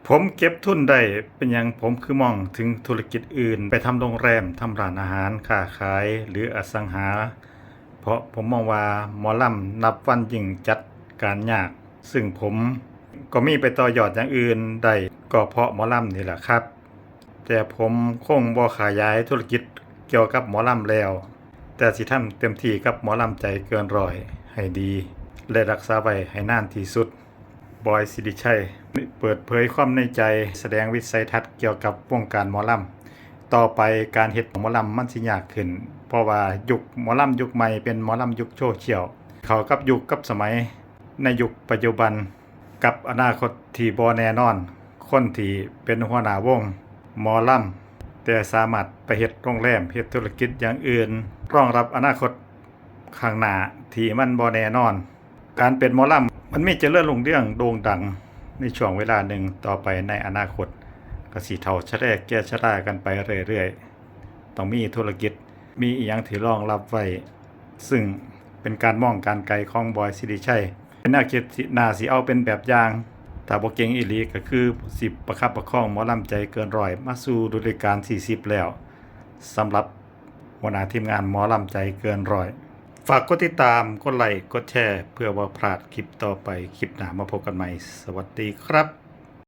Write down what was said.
ผมเก็บทุนได้เป็นหยังผมคือมองถึงธุรกิจอื่นไปทำโรงแรมทำร้านอาหารค้าขายหรืออสังหาเพราะผมมองว่าหมอลำนับวันยิ่งจัดการยากซึ่งผมก็มีไปต่อยอดอย่างอื่นได้ก็เพราะหมอลำนี่แหละครับแต่ผมคงบ่ขยายธุรกิจเกี่ยวกับหมอลำแล้วแต่สิทำเต็มที่กับหมอลำใจเกินร้อยให้ดีและรักษาไว้ให้นานที่สุดบอยสิริชัยเปิดเผยความในใจแสดงวิสัยทัศน์เกี่ยวกับวงการหมอลำต่อไปการเฮ็ดหมอลำมันสิยากขึ้นเพราะว่ายุคหมอลำยุคใหม่เป็นหมอลำยุคโซเชียลเข้ากับยุคกับสมัยในยุคปัจจุบันกับอนาคตที่บ่แน่นอนคนที่เป็นหัวหน้าวงหมอลำแต่สามารถไปเฮ็ดโรงแรมเฮ็ดธุรกิจอย่างอื่นรองรับอนาคตข้างหน้าที่มันบ่แน่นอนการเป็นหมอลำมันมีเจริญรุ่งเรืองโด่งดังในช่วงเวลาหนึ่งต่อไปในอนาคตก็สิเฒ่าชะแลแก่ชรากันไปเรื่อยๆต้องมีธุรกิจมีอีหยังที่รองรับไว้ซึ่งเป็นการมองการไกลของบอยสิริชัยเป็นแนวคิดที่น่าสิเอาเป็นแบบอย่างถ้าบ่เก่งอีหลีก็คือสิประคับประคองหมอลำใจเกินร้อยมาสู่ฤดูกาล40แล้วสำหรับหัวหน้าทีมงานหมอลำใจเกินร้อยฝากกดติดตามกดไลค์กดแชร์เพื่อบ่พลาดคลิปต่อไปคลิปหน้ามาพบกันใหม่สวัสดีครับ